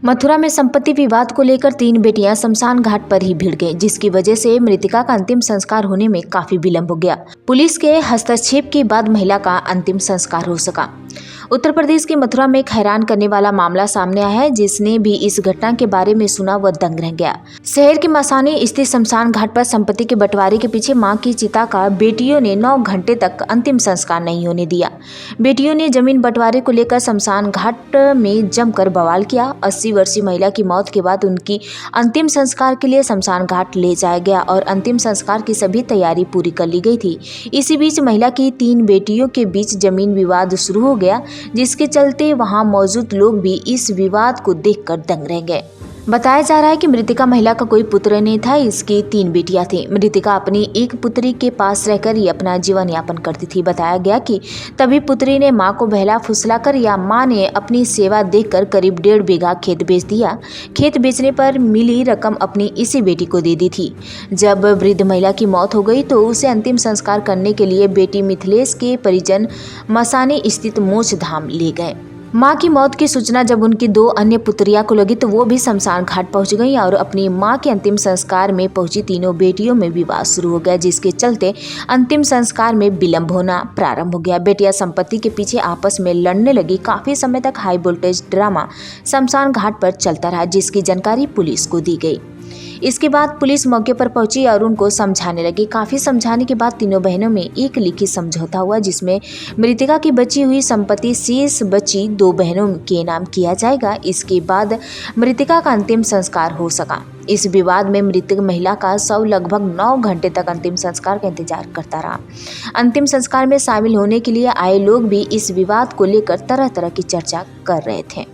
मथुरा में संपत्ति विवाद को लेकर 3 बेटियां शमशान घाट पर ही भिड़ गईं, जिसकी वजह से मृतका का अंतिम संस्कार होने में काफी विलंब हो गया। पुलिस के हस्तक्षेप के बाद महिला का अंतिम संस्कार हो सका। उत्तर प्रदेश के मथुरा में एक हैरान करने वाला मामला सामने आया है। जिसने भी इस घटना के बारे में सुना वह दंग रह गया। शहर के मसानी स्थित शमशान घाट पर संपत्ति के बंटवारे के पीछे मां की चिता का बेटियों ने 9 घंटे तक अंतिम संस्कार नहीं होने दिया। बेटियों ने जमीन बंटवारे को लेकर शमशान घाट में जमकर बवाल किया। 80 वर्षीय महिला की मौत के बाद उनकी अंतिम संस्कार के लिए शमशान घाट ले जाया गया और अंतिम संस्कार की सभी तैयारी पूरी कर ली गई थी। इसी बीच महिला की 3 बेटियों के बीच जमीन विवाद शुरू हो गया, जिसके चलते वहां मौजूद लोग भी इस विवाद को देखकर दंग रह गए। बताया जा रहा है कि मृतका महिला का कोई पुत्र नहीं था, इसकी 3 बेटियां थीं। मृतका अपनी एक पुत्री के पास रहकर ही अपना जीवन यापन करती थी। बताया गया कि तभी पुत्री ने मां को बहला फुसलाकर या मां ने अपनी सेवा देखकर करीब 1.5 बीघा खेत बेच दिया। खेत बेचने पर मिली रकम अपनी इसी बेटी को दे दी थी। जब वृद्ध महिला की मौत हो गई तो उसे अंतिम संस्कार करने के लिए बेटी मिथिलेश के परिजन मसानी स्थित मोक्ष धाम ले गए। मां की मौत की सूचना जब उनकी 2 अन्य पुत्रियां को लगी तो वो भी शमशान घाट पहुंच गईं और अपनी मां के अंतिम संस्कार में पहुंची तीनों बेटियों में विवाद शुरू हो गया, जिसके चलते अंतिम संस्कार में विलंब होना प्रारंभ हो गया। बेटियां संपत्ति के पीछे आपस में लड़ने लगी। काफी समय तक हाई वोल्टेज ड्रामा शमशान घाट पर चलता रहा, जिसकी जानकारी पुलिस को दी गई। इसके बाद पुलिस मौके पर पहुंची और उनको समझाने लगी। काफी समझाने के बाद तीनों बहनों में एक लिखित समझौता हुआ, जिसमें मृतका की बची हुई संपत्ति शेष बची 2 बहनों के नाम किया जाएगा। इसके बाद मृतका का अंतिम संस्कार हो सका। इस विवाद में मृतक महिला का शव लगभग 9 घंटे तक अंतिम संस्कार का इंतजार करता रहा। अंतिम संस्कार में शामिल होने के लिए आए लोग भी इस विवाद को लेकर तरह तरह की चर्चा कर रहे थे।